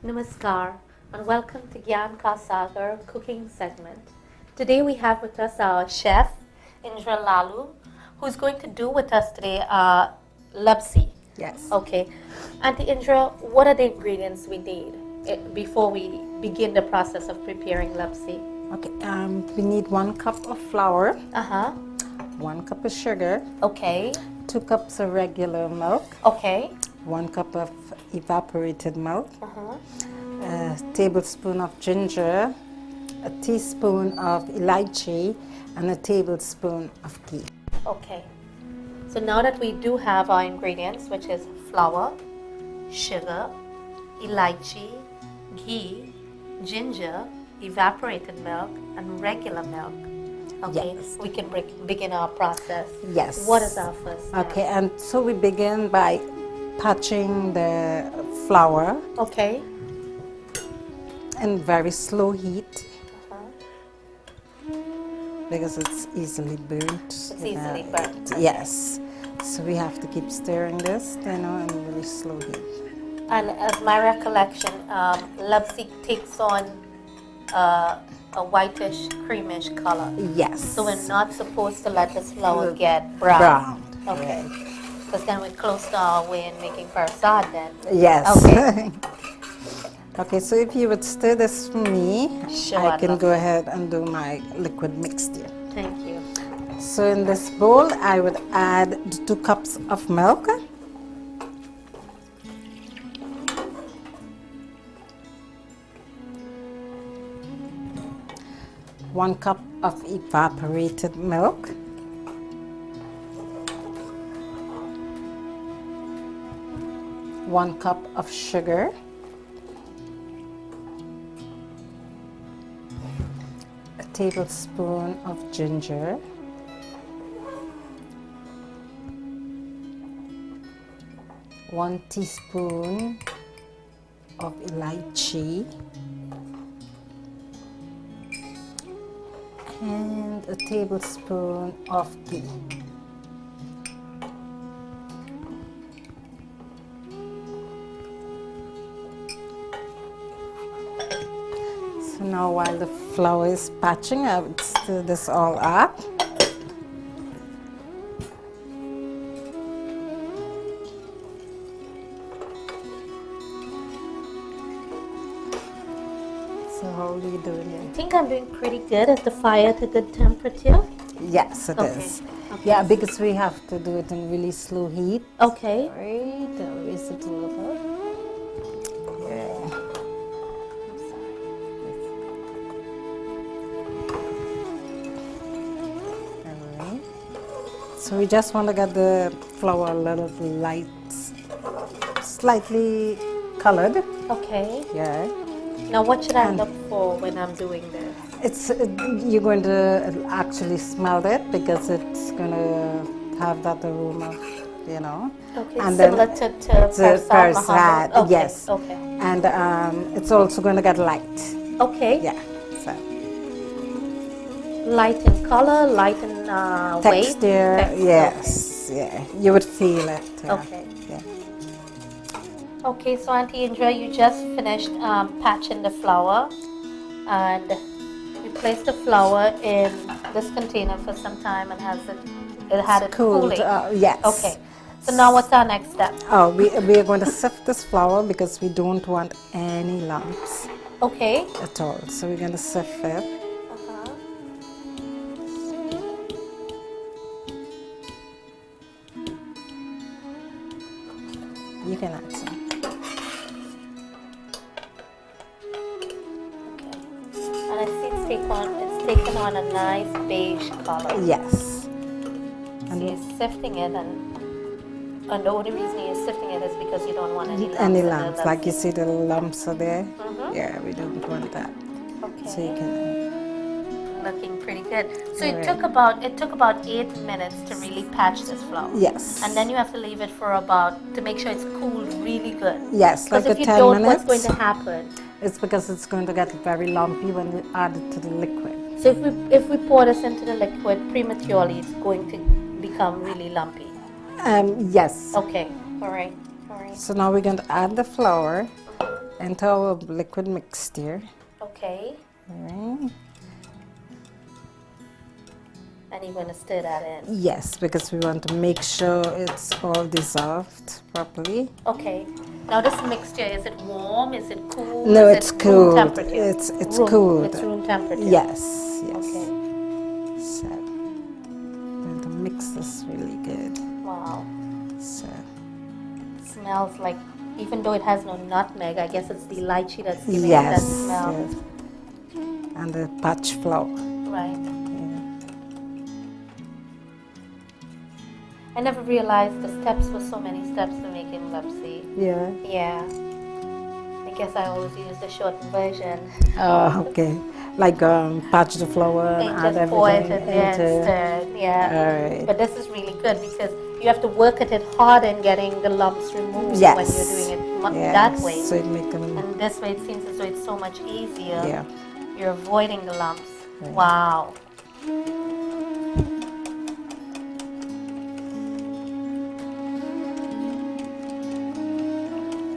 Namaskar and welcome to Gyan Ka Sagar cooking segment. Today we have with us our chef Indra Lalu, who's going to do with us today Lapsi. Yes. Okay. Auntie Indra, what are the ingredients we need before we begin the process of preparing Lapsi? Okay. We need 1 cup of flour, 1 cup of sugar, Okay. 2 cups of regular milk, Okay. 1 cup of evaporated milk, a tablespoon of ginger, a teaspoon of elaichi, and a tablespoon of ghee. Okay. So now that we do have our ingredients, which is flour, sugar, elaichi, ghee, ginger, evaporated milk, and regular milk. Okay, Yes. we can begin our process. Yes. What is our first step? Okay, and so we begin by patching the flour Okay. in very slow heat because it's easily burnt. It's easily burnt. Yes. So we have to keep stirring this, in really slow heat. And as my recollection, Lapsi takes on a whitish, creamish color. Yes. So we're not supposed to let this flour get brown. Brown. Okay. Because then we're close to our way in making prasad then. Yes. Okay. Okay, so if you would stir this for me, Sure, I I'd can love go ahead and do my liquid mixture. Thank you. So in this bowl, I would add 2 cups of milk, 1 cup of evaporated milk, 1 cup of sugar, a tablespoon of ginger, 1 teaspoon of elaichi, and a tablespoon of ghee. So now while the flour is patching, I would stir this all up. So how are you doing I it? think I'm doing pretty good. Is the fire at a good temperature? Yes, it Okay. is. Okay. Yeah, because we have to do it in really slow heat. Okay. Right, I'll raise it a little. Yeah. Alright. So we just want to get the flour a little light, slightly colored. Okay. Yeah. Now what should I look for when I'm doing this? It's you're going to actually smell it because it's going to have that aroma, Okay, And similar then to Persad, Muhammad. Okay. yes. Okay. And it's also going to get light. Okay. Yeah. So Light in color, light in weight. texture, yes, yeah. You would feel it. Yeah. Okay. Yeah. Okay, so Auntie Indra, you just finished patching the flour, and you placed the flour in this container for some time and it had it Cooled, cooling. yes. Okay. So now what's our next step? Oh, we are going to sift this flour because we don't want any lumps Okay. at all. So we're going to sift it. Uh-huh. You can add some. Okay. And I see it's taken on a nice beige color. Yes. So you're sifting it, and the only reason you're sifting it is because you don't want any lumps. Any in the lumps, like you see the lumps are there. Mhm. Yeah, we don't want that. Okay. So you can. Looking pretty good. So Alright. it took about 8 minutes to really patch this flour. Yes. And then you have to leave it for to make sure it's cooled really good. Yes, Because like if a you 10 don't, minutes. what's going to happen? It's because it's going to get very lumpy when you add it to the liquid. So if we pour this into the liquid prematurely, it's going to become really lumpy. Yes. Okay. All right. So now we're going to add the flour. into our liquid mixture. Okay. Right. And you're going to stir that in. Yes, because we want to make sure it's all dissolved properly. Okay. Now this mixture, is it warm? Is it cool? No, is it's it cool. Room temperature? It's room, cool. It's room temperature. Yes, yes. Okay. So, I'm going to mix this really good. Wow. So, It smells like, even though it has no nutmeg, I guess it's the lychee that's giving it yes, that smell. yes. And the patch flour. Right. Yeah. I never realized the steps were so many steps to making lapsi. Yeah. Yeah. I guess I always use the shortened version. Oh, okay. Like patch the flour and And add just pour it everything in there and stir. Yeah. Alright. But this is really good because you have to work at it hard in getting the lumps removed Yes. when you're doing it Yeah, that way. so it make them. And this way it seems as though it's so much easier. Yeah. You're avoiding the lumps. Right. Wow.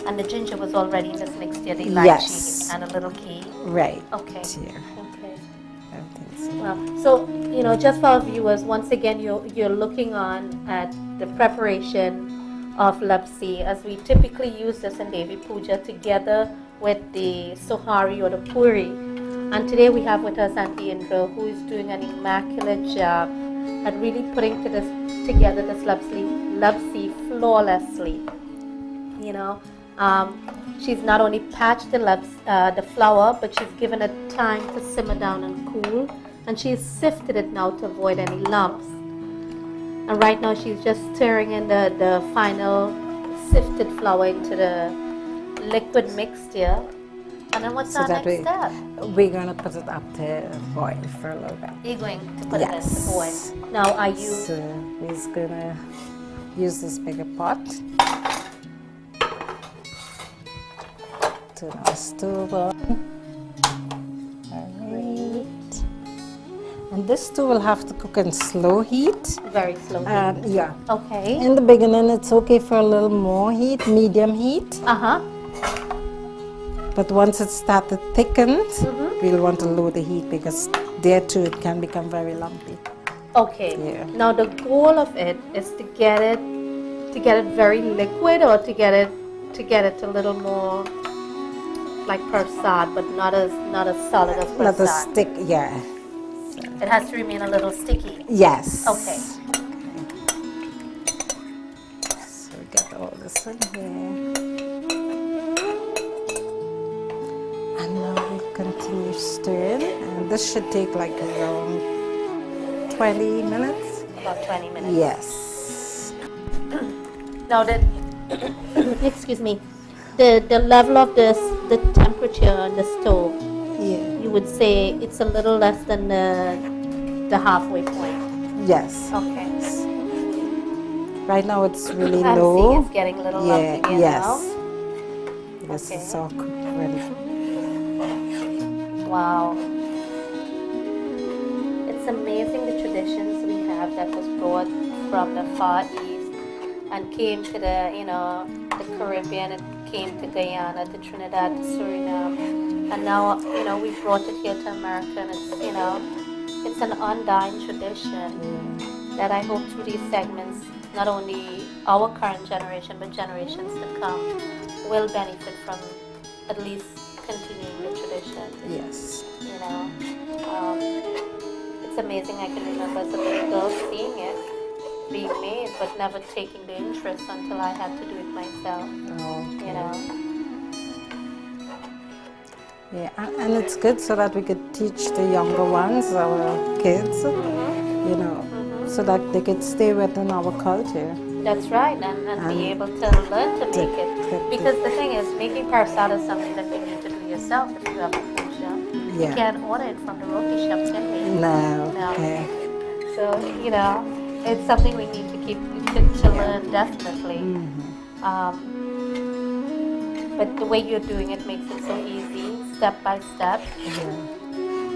And the ginger was already in this mixture, the lychee Yes. and a little ghee. Right. Okay. Here. Okay. Everything's Well, so just for our viewers, once again, you're looking on at the preparation of lapsi, as we typically use this in Devi Puja together with the sohari or the puri. And today we have with us Auntie Indra, who is doing an immaculate job at really putting together this lapsi flawlessly. You know, she's not only patched the flour, but she's given it time to simmer down and cool, and she's sifted it now to avoid any lumps. And right now she's just stirring in the final sifted flour into the liquid mixture. And then what's So our that next step? we're gonna put it up to boil for a little bit. You're going to put it into Yes. boil. Now are you... So we're just gonna use this bigger pot. Turn our stove on. Alright. And this too will have to cook in slow heat. Very slowly. Yeah. Okay. In the beginning, it's okay for a little more heat, medium heat. Uh-huh. But once it started thickened, we'll want to lower the heat because there too it can become very lumpy. Okay. Yeah. Now the goal of it is to get it very liquid, or to get it a little more like prasad, but not as solid as Let the prasad. stick, yeah. It has to remain a little sticky. Yes. Okay. So we get all this in here. And now we continue stirring. And this should take like around 20 minutes. About 20 minutes. Yes. Now excuse me, the level of the temperature on the stove, Yeah. you would say it's a little less than the halfway point. Yes. Okay. Right now it's really I'm low. seeing it's getting a little lumpy again yes. now. This Okay. is all cooked ready. Wow. It's amazing the traditions we have that was brought from the Far East and came to the Caribbean, it came to Guyana, to Trinidad, to Suriname. And now, we brought it here to America, and it's an undying tradition that I hope through these segments, not only our current generation, but generations to come will benefit from at least continuing the tradition. Yes. It's amazing. I can remember as a little girl seeing it being made, but never taking the interest until I had to do it myself. Yeah, and it's good so that we could teach the younger ones, our kids, so that they could stay within our culture. That's right, and be able to learn to make it. Because the thing is, making prasad is something that you need to do yourself if you have a puja. Yeah. You can't order it from the roti shop, can we? No. No. Okay. So, it's something we need to keep to learn, definitely. But the way you're doing it makes it so easy, step by step. Yeah.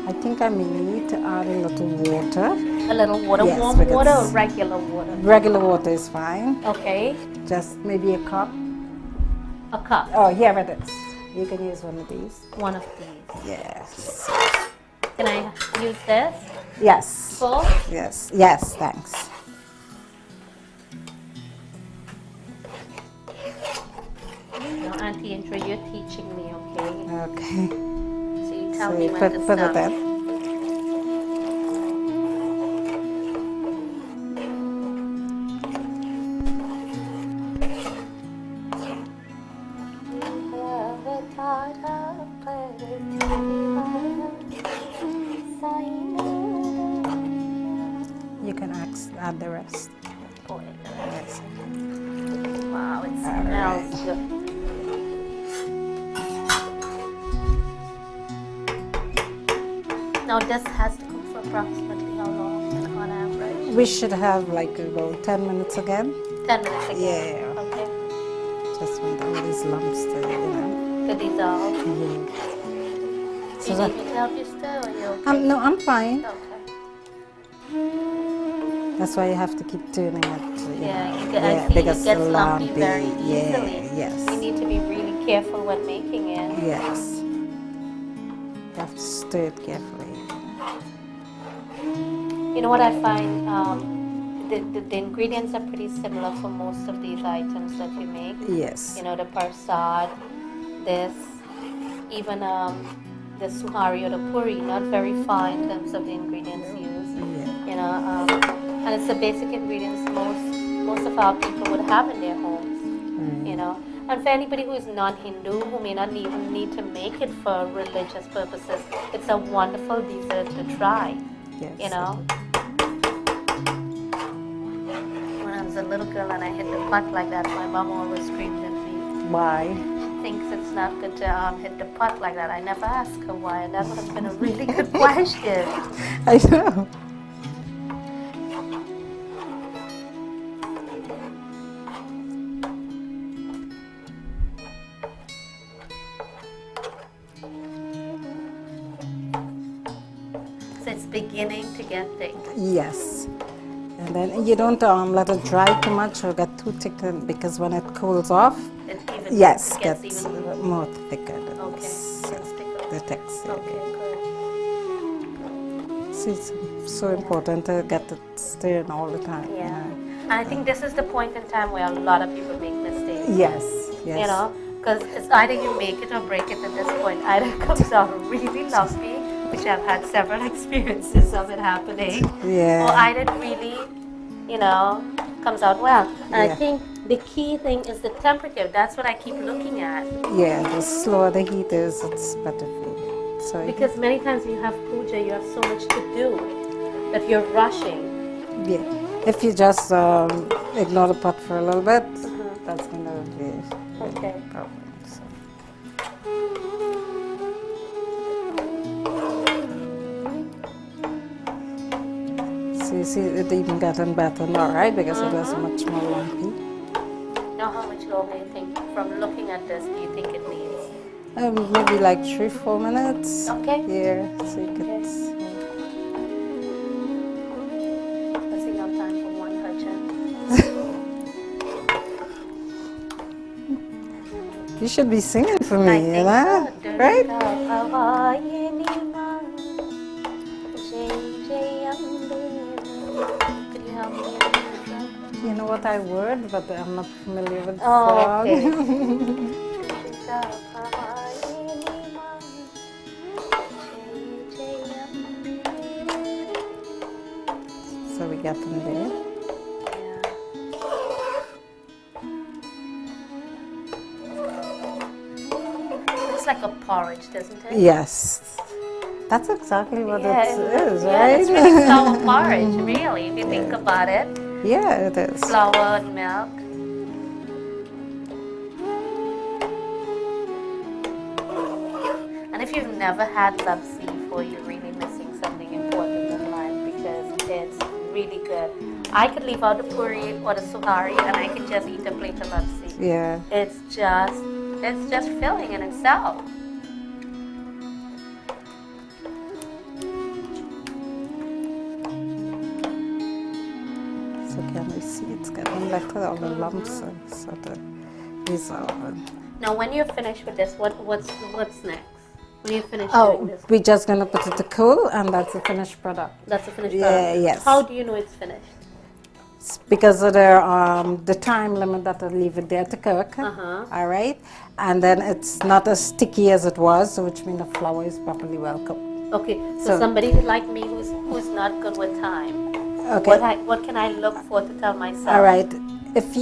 I think I may need to add a little water. A little water, Yes, warm because- water or regular water? Regular water is fine. Okay, Just maybe a cup. a cup. Oh, here it is. You can use one of these. One of these. Yes. Can I use this? Yes. Full? Yes. Yes, thanks. No, Auntie Intro, you're teaching me, okay? Okay. So you tell So me you when put to it stop. in. You can add the rest. Yes. Wow, it smells good. Now this has to cook for approximately how long on average? We should have like about 10 minutes again. 10 minutes again. Yeah. Okay. Just want all these lumps to, To dissolve. Yeah. Do So you that, need me to help you stir or you okay? no, I'm fine. Okay. That's why you have to keep turning it. I see because it gets the lumpy lumpy, very easily. yes. You need to be really careful when making it. Yes. You have to stir it carefully. You know what I find? The ingredients are pretty similar for most of these items that you make. Yes. You know, the parsad, this, even the suhari or the puri, not very far in terms of the ingredients used. Yeah. You know, and it's the basic ingredients most of our people would have in their homes. You know, and for anybody who is non-Hindu, who may not even need to make it for religious purposes, it's a wonderful dessert to try. Yes. You know. When I was a little girl and I hit the pot like that, my mom always screamed at me. Why? Thinks it's not good to hit the pot like that. I never asked her why, and that would have been a really good question. I know. So it's beginning to get thick. Yes. And then you don't let it dry too much or get too thick because when it cools off, It even yes, gets gets even more thicker. okay. So Gets thicker. the texture. Okay, good. So it's so important to get it stirred all the time. Yeah. And I think this is the point in time where a lot of people make mistakes. Yes. Yes. You know, because it's either you make it or break it at this point. Either it comes out really lumpy, which I've had several experiences of it happening, Yeah. or either it really, you know, comes out well. And I Yeah. think the key thing is the temperature. That's what I keep looking at. Yeah, the slower the heat is, it's better for you. So Because many times you have puja, you have so much to do that you're rushing. yeah, if you just ignore the pot for a little bit, that's gonna be Okay. a problem. So. So you see, it even gotten better now, right? Because it was much more lumpy. Now, how much longer you think, from looking at this, do you think it needs? Maybe like 3-4 minutes. Okay. Yeah, so you could. That's enough time for one bhajan. You should be singing for me, I you think know? so. Right? Could you help me? You know what I word, but I'm not familiar with the Oh, song. okay. So we got them there. Looks like a porridge, doesn't it? Yes. That's exactly what it is, Yeah, right? it's really flour porridge, really, if you think about it. Yeah, it is. Flour and milk. And if you've never had Lapsi before, you're really missing something important in life because it's really good. I could leave out the puri or the suhari and I can just eat a plate of Lapsi. Yeah. It's just filling in itself. So can we see it's getting better? All the lumps are sort of dissolving. Now, when you're finished with this, what's next? When you're finished doing Oh, this, we're just gonna put it to cool, and that's the finished product. that's the finished Yeah, product. yes. How do you know it's finished? It's because of the time limit that I leave it there to cook. All right, and then it's not as sticky as it was, which means the flour is properly well cooked. Okay, so So- somebody like me who's not good with time, Okay. what can I look for to tell myself? All right. If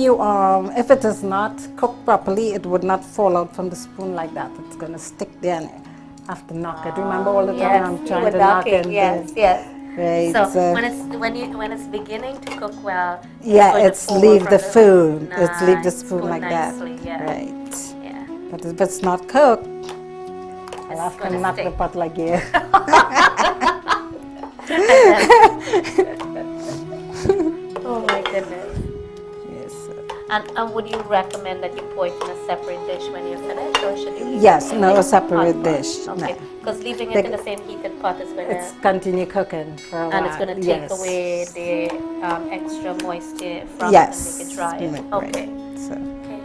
it is not cooked properly, it would not fall out from the spoon like that. It's gonna stick there and I have to knock it. Remember all the time Yes, I'm you trying were to knock knocking, it. yes, yes. Right. So when it's beginning to cook well, yeah, going to it's fall leave from the spoon. It's leave the Nice, spoon go like nicely, that. yeah. Right. Yeah. But if it's not cooked, I'll It's have to gonna knock the stick. pot like you. Oh my goodness. Yes. And would you recommend that you pour it in a separate dish when you're finished, or should you leave Yes, it in no, the a separate hot pot? dish. Okay, No. because leaving it Like- in the same heated pot is going It's to, continue cooking for a while. and it's going to take Yes. away the extra moisture from Yes. it and make it dry. Right. Okay. So, Okay.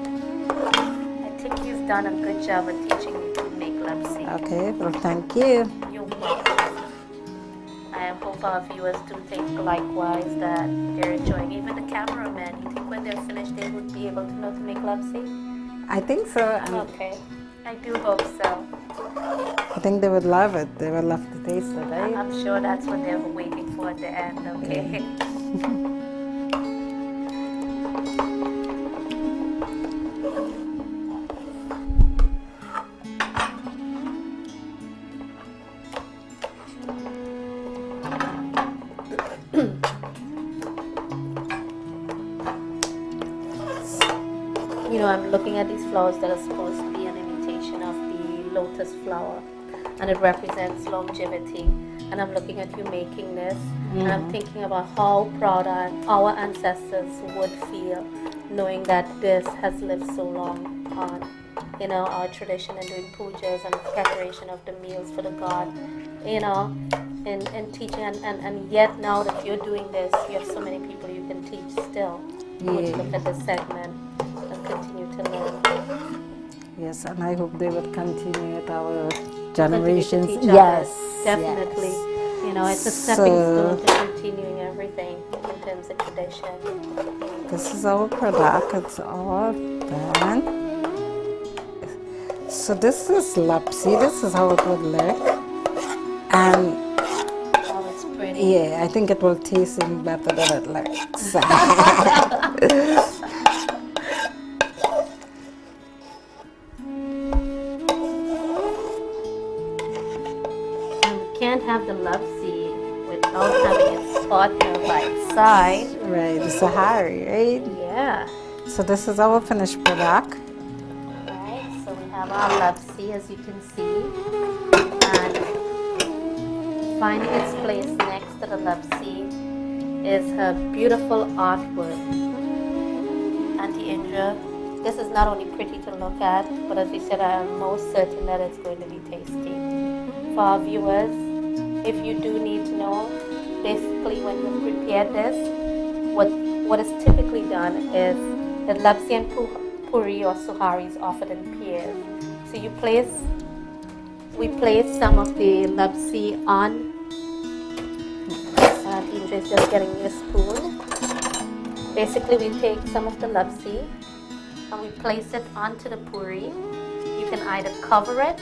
I think you've done a good job of teaching me to make lapsi. okay, well, thank you. You're welcome. I hope our viewers do think likewise, that they're enjoying. Even the cameraman, you think when they're finished they would be able to know to make lapsi? I think so. And Okay. I do hope so. I think they would love it. They would love to taste it, right? I'm sure that's what they're waiting for at the end, okay? You know, I'm looking at these flowers that are supposed to be an imitation of the lotus flower, and it represents longevity. And I'm looking at you making this, and I'm thinking about how proud our ancestors would feel knowing that this has lived so long on, you know, our tradition and doing pujas and preparation of the meals for the god, you know, and teaching. And yet now that you're doing this, you have so many people you can teach still who would Yeah. look at this segment and continue to learn. Yes, and I hope they would continue it our Continue to generations. teach Yes, others. Definitely. yes. You know, it's a stepping So- stone to continuing everything in terms of tradition. This is our product. It's all done. So this is Lapsi. This is how it would look. And Oh, it's pretty. yeah, I think it will taste even better than it looks. And we can't have the lapsi without having its partner by its side. Right, the Sahari, right? Yeah. So this is our finished product. Right. So we have our lapsi, as you can see, and finding its place next to the lapsi is her beautiful artwork. Auntie Indra, this is not only pretty to look at, but as we said, I am most certain that it's going to be tasty. For our viewers, if you do need to know, basically when you've prepared this, what is typically done is the lapsi and puri or suhari is offered in pairs. So we place some of the lapsi on. Indra is just getting me a spoon. Basically, we take some of the lapsi and we place it onto the puri. You can either cover it.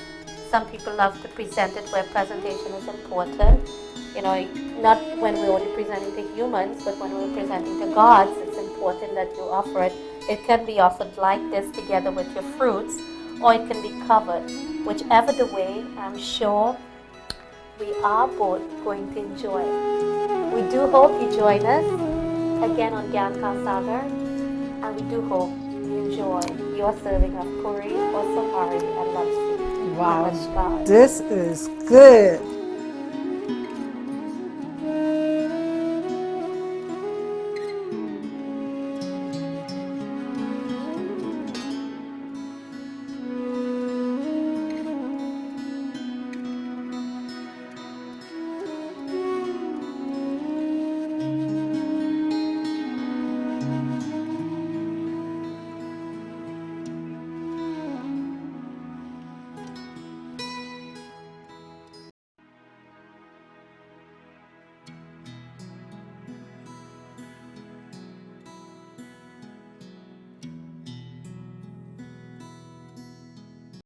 Some people love to present it where presentation is important. You know, not when we're only presenting to humans, but when we're presenting to gods, it's important that you offer it. It can be offered like this together with your fruits, or it can be covered. Whichever the way, I'm sure we are both going to enjoy. We do hope you join us again on Ganga and Kāli Mā, and we do hope you enjoy your serving of puri or sahari and lapsi. Wow, Namaskar. this is good.